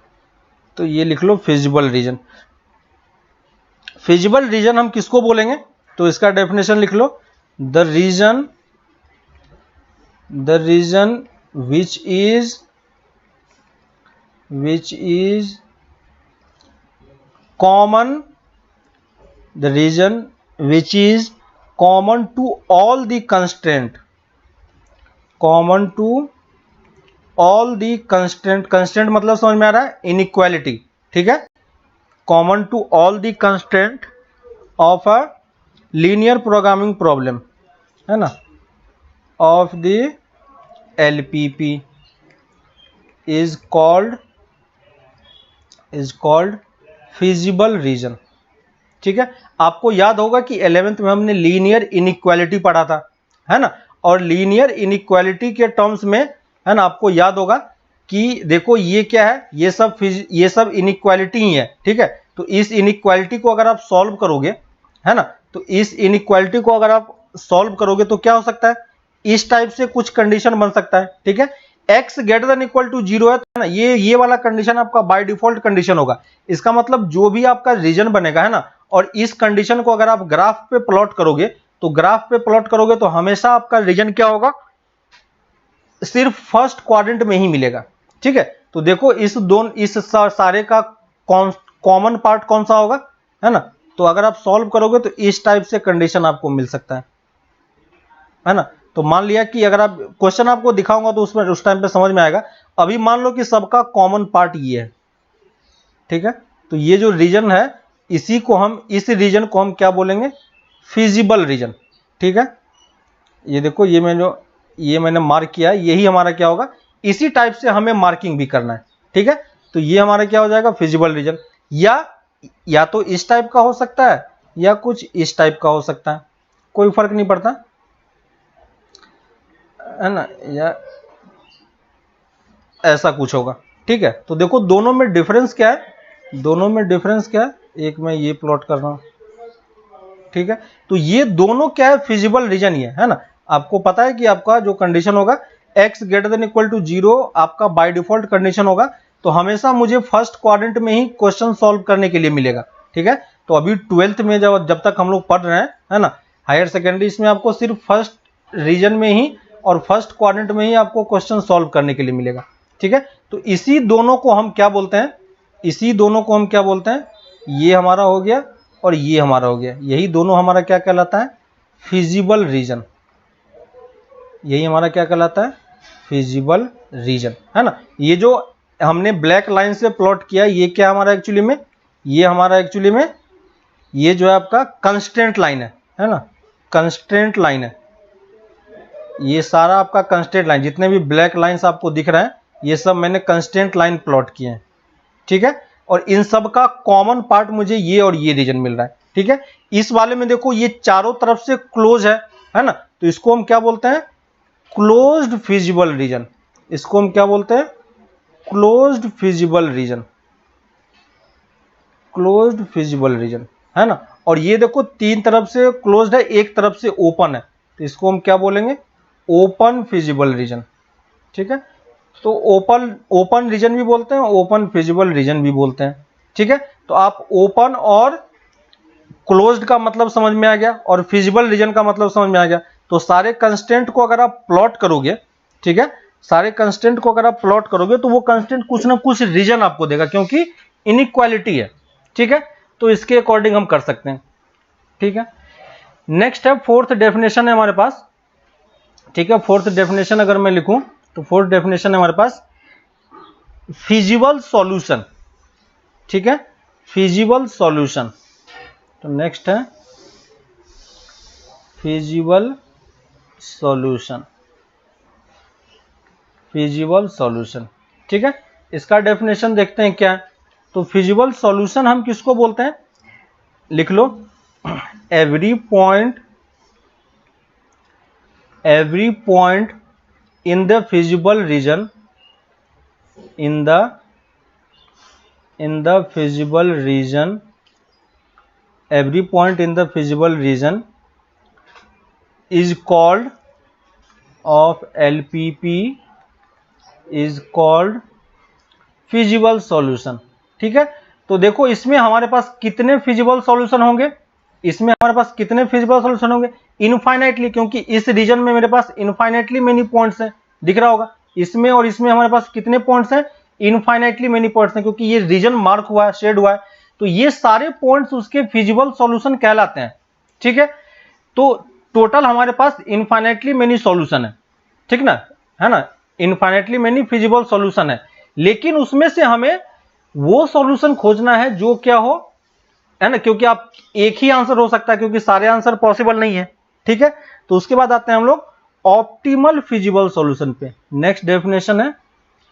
तो ये लिख लो फिजिबल रीजन। फिजिबल रीजन हम किसको बोलेंगे, तो इसका डेफिनेशन लिख लो, the region which is common, the region which is common to all the constraint, common to all the constant, constant मतलब समझ में आ रहा है, इनइक्वालिटी, ठीक है। Common to all the constant of a linear programming problem, है ना, of the LPP is called feasible region, ठीक है। आपको याद होगा कि 11th में हमने लीनियर इनइक्वालिटी पढ़ा था, है ना। और लीनियर इनइक्वालिटी के टर्म्स में, है ना, आपको याद होगा कि देखो ये क्या है, ये सब इनइक्वालिटी ही है, ठीक है। तो इस इनइक्वालिटी को अगर आप सॉल्व करोगे, है ना, तो इस इनइक्वालिटी को अगर आप सॉल्व करोगे तो क्या हो सकता है, इस टाइप से कुछ कंडीशन बन सकता है, ठीक है। x greater than equal to 0 है ना, ये वाला कंडीशन आपका बाय डिफॉल्ट कंडीशन होगा। इसका मतलब जो भी आपका रीजन बनेगा, है ना, और इस कंडीशन को अगर आप ग्राफ पे प्लॉट करोगे, तो ग्राफ पे प्लॉट करोगे तो हमेशा आपका रीजन क्या होगा, सिर्फ फर्स्ट क्वाड्रेंट में ही मिलेगा, ठीक है। तो देखो इस सारे का कॉमन पार्ट कौन सा होगा, है ना। तो अगर आप सॉल्व करोगे तो इस टाइप से कंडीशन आपको मिल सकता है ना। तो मान लिया कि अगर आप क्वेश्चन आपको दिखाऊंगा तो उसमें उस टाइम पे समझ में आएगा। अभी मान लो कि सबका कॉमन पार्ट ये है, ठीक है। तो ये जो रीजन है, इस रीजन को हम क्या बोलेंगे, फिजिबल रीजन, ठीक है। ये देखो ये मैंने मार्क किया है, यही हमारा क्या होगा, इसी टाइप से हमें मार्किंग भी करना है, ठीक है। तो ये हमारा क्या हो जाएगा, फिजिबल रीजन। या तो इस टाइप का हो सकता है या कुछ इस टाइप का हो सकता है, कोई फर्क नहीं पड़ता, है ना, या ऐसा कुछ होगा, ठीक है। तो देखो दोनों में डिफरेंस क्या है, एक मैं ये प्लॉट कर रहा हूं, ठीक है। तो ये दोनों क्या है, फिजिबल रीजन ही है ना। आपको पता है कि आपका जो कंडीशन होगा x greater than equal to 0 आपका बाय डिफॉल्ट कंडीशन होगा, तो हमेशा मुझे फर्स्ट क्वाड्रेंट में ही क्वेश्चन सॉल्व करने के लिए मिलेगा, ठीक है। तो अभी 12th में जब तक हम लोग पढ़ रहे हैं, है ना, हायर सेकेंडरी, इसमें आपको सिर्फ फर्स्ट रीजन में ही और फर्स्ट क्वाड्रेंट में ही आपको क्वेश्चन सॉल्व करने के लिए मिलेगा, ठीक है। तो इसी दोनों को हम क्या बोलते हैं, ये हमारा हो गया और ये हमारा हो गया, यही दोनों हमारा क्या कहलाता है, फिजिबल रीजन। यही हमारा क्या कहलाता है, फिजिबल रीजन, है ना। ये जो हमने ब्लैक लाइन से प्लॉट किया, ये क्या हमारा एक्चुअली में, ये जो है आपका कंस्ट्रेंट लाइन है ना, कंस्ट्रेंट लाइन है। ये सारा आपका कंस्ट्रेंट लाइन, जितने भी ब्लैक लाइंस आपको दिख रहे हैं, ये सब मैंने कंस्ट्रेंट लाइन प्लॉट किए हैं, ठीक है। और इन सब का कॉमन पार्ट मुझे ये और ये रीजन मिल रहा है, ठीक है। इस वाले में देखो ये चारों तरफ से क्लोज है ना, तो इसको हम क्या बोलते हैं, क्लोज्ड फिजिबल रीजन। इसको हम क्या बोलते हैं, closed feasible region, closed feasible region, है ना। और ये देखो तीन तरफ से क्लोज्ड है, एक तरफ से ओपन है, तो इसको हम क्या बोलेंगे, ओपन फिजिबल रीजन, ठीक है। तो ओपन रीजन भी बोलते हैं, ओपन फिजिबल रीजन भी बोलते हैं, ठीक है। तो आप ओपन और क्लोज्ड का मतलब समझ में आ गया और फिजिबल रीजन का मतलब समझ में आ गया। तो सारे कंस्टेंट को अगर आप प्लॉट करोगे, ठीक है, सारे कंस्टेंट को अगर आप प्लॉट करोगे तो वो कंस्टेंट कुछ ना कुछ रीजन आपको देगा, क्योंकि इनइक्वालिटी है, ठीक है। तो इसके अकॉर्डिंग हम कर सकते हैं, ठीक है। नेक्स्ट है फोर्थ डेफिनेशन है हमारे पास, ठीक है। फोर्थ डेफिनेशन अगर मैं लिखूं तो फोर्थ डेफिनेशन है हमारे पास फिजिबल सॉल्यूशन, ठीक है, फिजिबल सॉल्यूशन। तो नेक्स्ट है फिजिबल सॉल्यूशन, फिजिबल सॉल्यूशन, ठीक है। इसका डेफिनेशन देखते हैं क्या है। तो फिजिबल सॉल्यूशन हम किसको बोलते हैं, लिख लो, every point in the feasible region, in the feasible region, every point in the feasible region is called of LPP is called feasible solution, ठीक है। तो देखो इसमें हमारे पास कितने फिजिबल सॉल्यूशन होंगे, इसमें हमारे पास कितने फिजिबल सॉल्यूशन होंगे, इनफाइनाइटली, क्योंकि इस रीजन में मेरे पास इनफाइनाइटली मेनी पॉइंट्स हैं, दिख रहा होगा। इसमें और इसमें हमारे पास कितने पॉइंट्स हैं, इनफाइनाइटली मेनी पॉइंट्स हैं, क्योंकि ये रीजन मार्क हुआ है, शेड हुआ है, तो ये सारे पॉइंट्स उसके फिजिबल सॉल्यूशन कहलाते हैं, ठीक है। तो टोटल हमारे पास इनफाइनाइटली मेनी सॉल्यूशन है, ठीक ना, है ना, इनफाइनाइटली मेनी फिजिबल सॉल्यूशन है, लेकिन उसमें से हमें वो सॉल्यूशन खोजना है जो क्या हो, है ना, क्योंकि आप एक ही आंसर हो सकता है, क्योंकि सारे आंसर पॉसिबल नहीं है, ठीक है। तो उसके बाद आते हैं हम लोग ऑप्टिमल फिजिबल सॉल्यूशन पे। नेक्स्ट डेफिनेशन है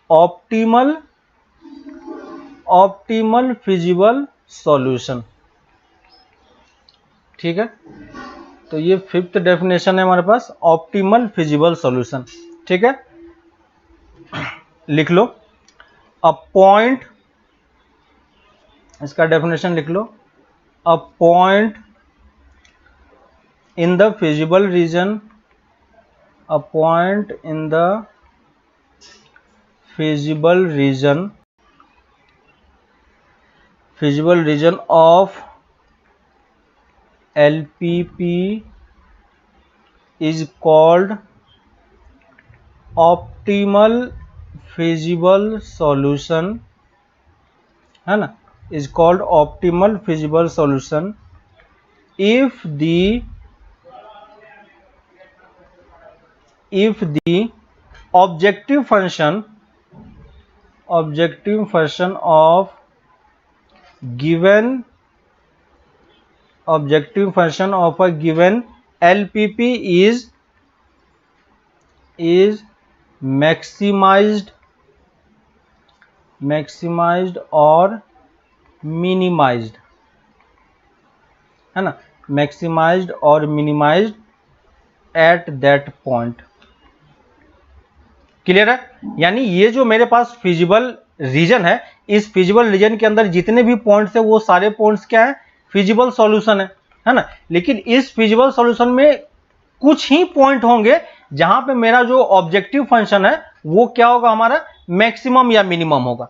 ऑप्टिमल फिजिबल सॉल्यूशन, ठीक है। तो ये फिफ्थ डेफिनेशन है हमारे पास, ऑप्टिमल फिजिबल सॉल्यूशन, ठीक है। लिख लो, अ पॉइंट, इसका डेफिनेशन लिख लो, a point in the feasible region, a point in the feasible region of LPP is called optimal feasible solution, है ना, is called optimal feasible solution if the objective function of given of a given LPP is maximized or minimised, है ना, मैक्सिमाइज्ड और minimised at that point, clear है। यानी ये जो मेरे पास फिजिबल रीजन है, इस फिजिबल रीजन के अंदर जितने भी पॉइंट्स है वो सारे पॉइंट्स क्या है, फिजिबल सॉल्यूशन है ना। लेकिन इस फिजिबल सॉल्यूशन में कुछ ही पॉइंट होंगे जहां पे मेरा जो ऑब्जेक्टिव फंक्शन है वो क्या होगा, हमारा मैक्सिमम या मिनिमम होगा,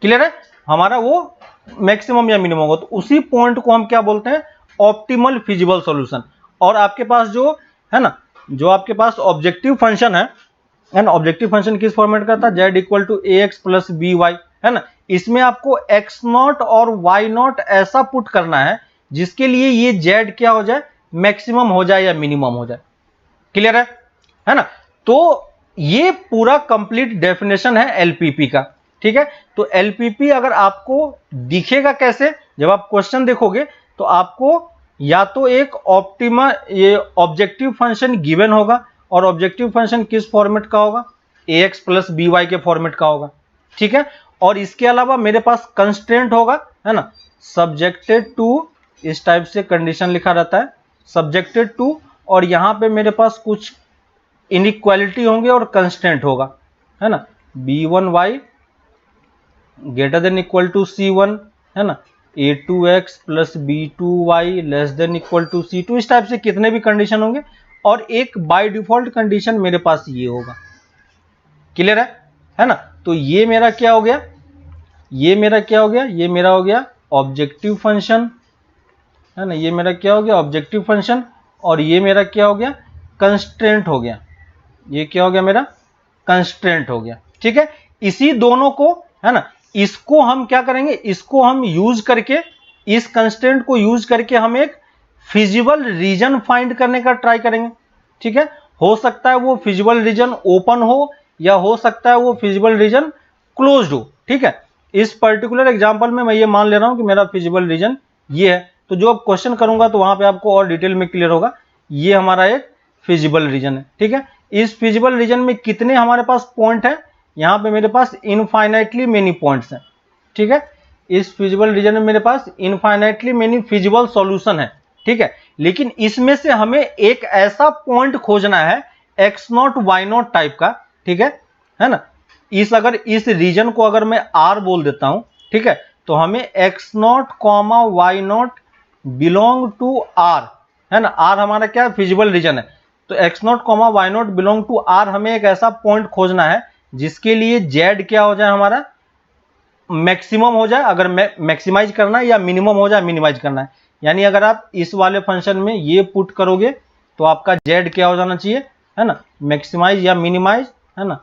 क्लियर है, हमारा वो मैक्सिमम या मिनिमम होगा। तो उसी पॉइंट को हम क्या बोलते हैं, ऑप्टिमल फिजिबल सॉल्यूशन। और आपके पास जो है ना, जो आपके पास ऑब्जेक्टिव फंक्शन है ना, ऑब्जेक्टिव फंक्शन किस फॉर्मेट का था, z equal to ax plus by, है ना। इसमें आपको x0 और y0 ऐसा पुट करना है जिसके लिए ये z क्या हो जाए, मैक्सिमम हो जाए या मिनिमम हो जाए, क्लियर है ना। तो ये पूरा कंप्लीट डेफिनेशन है एलपीपी का, ठीक है। तो एलपीपी अगर आपको दिखेगा कैसे, जब आप क्वेश्चन देखोगे तो आपको या तो एक ये ऑब्जेक्टिव फंक्शन गिवन होगा, और ऑब्जेक्टिव फंक्शन किस फॉर्मेट का होगा, ax प्लस by के फॉर्मेट का होगा, ठीक है। और इसके अलावा मेरे पास कंस्ट्रेंट होगा, है ना, सब्जेक्टेड टू, इस टाइप से कंडीशन लिखा रहता है, सब्जेक्टेड टू, और यहां पे मेरे पास कुछ इनइक्वालिटी होंगे और कंस्टेंट होगा, है ना, b1y greater than equal to C1, है ना, A2x plus B2y less than equal to C2, इस टाइप से कितने भी कंडीशन होंगे, और एक बाय डिफॉल्ट कंडीशन मेरे पास ये होगा। क्लियर है ना। तो ये मेरा क्या हो गया, ये मेरा क्या हो गया, ये मेरा हो गया ऑब्जेक्टिव फंक्शन, है ना, ये मेरा क्या हो गया ऑब्जेक्टिव फंक्शन, और ये मेरा क्या हो गया कंस्ट्रेंट हो गया, ये क्या हो गया मेरा कंस्ट्रेंट हो गया। ठीक है, इसी दोनों को, है ना, इसको हम क्या करेंगे, इसको हम यूज करके, इस कंस्ट्रेंट को यूज करके हम एक फिजिबल रीजन फाइंड करने का ट्राई करेंगे। ठीक है, हो सकता है वो फिजिबल रीजन ओपन हो, या हो सकता है वो फिजिबल रीजन क्लोज्ड हो। ठीक है, इस पर्टिकुलर एग्जांपल में मैं ये मान ले रहा हूं कि मेरा फिजिबल रीजन ये है, तो जो अब क्वेश्चन करूंगा तो वहां पे आपको और डिटेल में क्लियर होगा। ये हमारा एक फिजिबल रीजन है। ठीक है, इस फिजिबल रीजन में कितने हमारे पास पॉइंट है, यहां पे मेरे पास इनफाइनाइटली मेनी पॉइंट्स हैं। ठीक है, इस फिजिबल रीजन में मेरे पास इनफाइनाइटली मेनी फिजिबल सॉल्यूशन है। ठीक है, लेकिन इसमें से हमें एक ऐसा पॉइंट खोजना है x0 y0 टाइप का। ठीक है ना, अगर इस रीजन को अगर मैं R बोल देता हूं, ठीक है, तो हमें x0, y0 belong to R, है ना, R हमारा क्या फिजिबल रीजन है, तो x0, y0 belong to R, हमें एक ऐसा पॉइंट खोजना है जिसके लिए z क्या हो जाए हमारा मैक्सिमम हो जाए, अगर मैक्सिमाइज करना है, या मिनिमम हो जाए मिनिमाइज करना है। यानी अगर आप इस वाले फंक्शन में ये पुट करोगे तो आपका z क्या हो जाना चाहिए, है ना, मैक्सिमाइज या मिनिमाइज, है ना,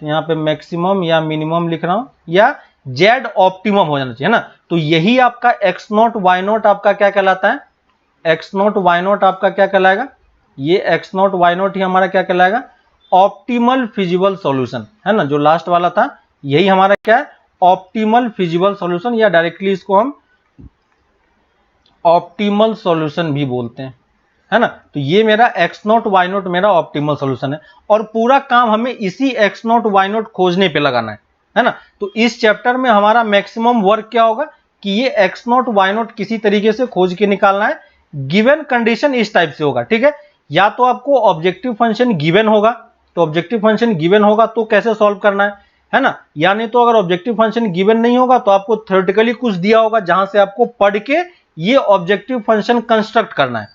तो यहाँ पे मैक्सिमम या मिनिमम लिख रहा हूं, या z ऑप्टिमम हो जाना चाहिए, है ना। तो यही आपका x0 y0 आपका क्या कहलाता है, x0 y0 आपका क्या कहलाएगा, ये x0 y0 ही हमारा क्या कहलाएगा ऑप्टिमल फिजिबल सॉल्यूशन, है ना, जो लास्ट वाला था यही हमारा क्या है ऑप्टिमल फिजिबल सॉल्यूशन, या डायरेक्टली इसको हम ऑप्टिमल सॉल्यूशन भी बोलते हैं, है ना। तो ये मेरा x0 y0 मेरा ऑप्टिमल सॉल्यूशन है, और पूरा काम हमें इसी x0 y0 खोजने पे लगाना है ना। तो इस चैप्टर में हमारा मैक्सिमम वर्क क्या होगा कि ये x0 y0 किसी तरीके से खोज के निकालना है। गिवन कंडीशन इस टाइप से होगा। ठीक है, या तो आपको ऑब्जेक्टिव फंक्शन गिवन होगा, तो ऑब्जेक्टिव फंक्शन गिवन होगा तो कैसे सॉल्व करना है ना, या नहीं तो अगर ऑब्जेक्टिव फंक्शन गिवन नहीं होगा तो आपको थ्योरेटिकली कुछ दिया होगा जहां से आपको पढ़ के ये ऑब्जेक्टिव फंक्शन कंस्ट्रक्ट करना है।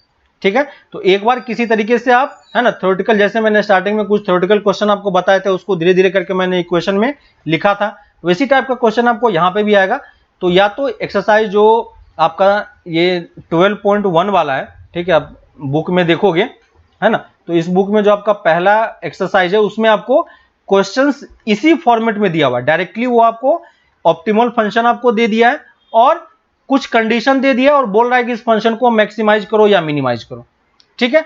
ठीक है, तो एक बार किसी तरीके से आप, है ना, थ्योरेटिकल, जैसे मैंने स्टार्टिंग में कुछ थ्योरेटिकल क्वेश्चन आपको बताए थे, उसको धीरे धीरे करके मैंने इक्वेशन में लिखा था, वैसी टाइप का क्वेश्चन आपको यहाँ पे भी आएगा। तो या तो एक्सरसाइज जो आपका ये 12.1 वाला है, ठीक है, आप बुक में देखोगे, है ना, तो इस बुक में जो आपका पहला एक्सरसाइज है उसमें आपको क्वेश्चंस इसी फॉर्मेट में दिया हुआ है, डायरेक्टली वो आपको ऑप्टिमल फंक्शन आपको दे दिया है और कुछ कंडीशन दे दिया और बोल रहा है कि इस फंक्शन को मैक्सिमाइज करो या मिनिमाइज करो। ठीक है,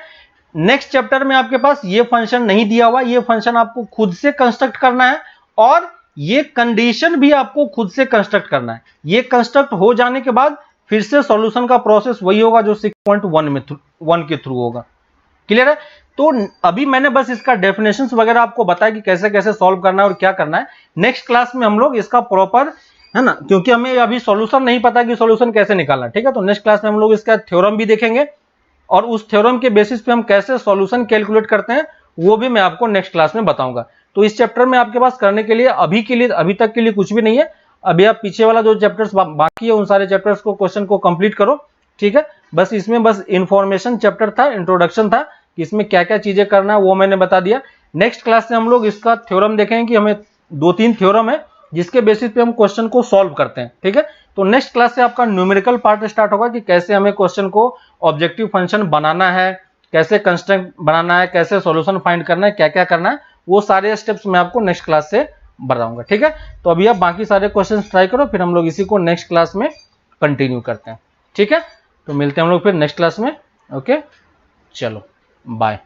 नेक्स्ट चैप्टर में आपके पास ये फंक्शन नहीं दिया हुआ, ये फंक्शन आपको खुद से कंस्ट्रक्ट करना है, और ये कंडीशन भी आपको खुद से कंस्ट्रक्ट करना है। ये कंस्ट्रक्ट हो जाने के बाद फिर से सॉल्यूशन का प्रोसेस वही होगा जो 6.1 के थ्रू होगा। क्लियर है, तो अभी मैंने बस इसका डेफिनेशंस वगैरह आपको बताया कि कैसे कैसे सॉल्व करना है और क्या करना है। नेक्स्ट क्लास में हम लोग इसका प्रॉपर, है ना, क्योंकि हमें अभी सॉल्यूशन नहीं पता कि सॉल्यूशन कैसे निकालना है। ठीक है, तो नेक्स्ट क्लास में हम लोग इसका थ्योरम भी देखेंगे, और उस थ्योरम के बेसिस पे हम कैसे सॉल्यूशन कैलकुलेट करते हैं वो भी मैं आपको नेक्स्ट क्लास में बताऊंगा। तो इस चैप्टर में आपके पास करने के लिए अभी तक के लिए कुछ भी नहीं है। अभी आप पीछे वाला जो चैप्टर्स बाकी है उन सारे चैप्टर्स को, क्वेश्चन को कंप्लीट करो। ठीक है, बस इसमें बस इंफॉर्मेशन चैप्टर था, इंट्रोडक्शन था कि इसमें क्या क्या चीजें करना है वो मैंने बता दिया। नेक्स्ट क्लास से हम लोग इसका थ्योरम देखेंगे कि हमें 2-3 थ्योरम है जिसके बेसिस पे हम क्वेश्चन को सॉल्व करते हैं। ठीक है, तो नेक्स्ट क्लास से आपका न्यूमेरिकल पार्ट स्टार्ट होगा कि कैसे हमें क्वेश्चन को ऑब्जेक्टिव फंक्शन बनाना है, कैसे कंस्ट्रक्ट बनाना है, कैसे सॉल्यूशन फाइंड करना है, क्या क्या करना है, वो सारे स्टेप्स मैं आपको नेक्स्ट क्लास से बताऊंगा। ठीक है, तो अभी आप बाकी सारे क्वेश्चन ट्राई करो, फिर हम लोग इसी को नेक्स्ट क्लास में कंटिन्यू करते हैं। ठीक है, तो मिलते हैं हम लोग फिर नेक्स्ट क्लास में। ओके, चलो बाय।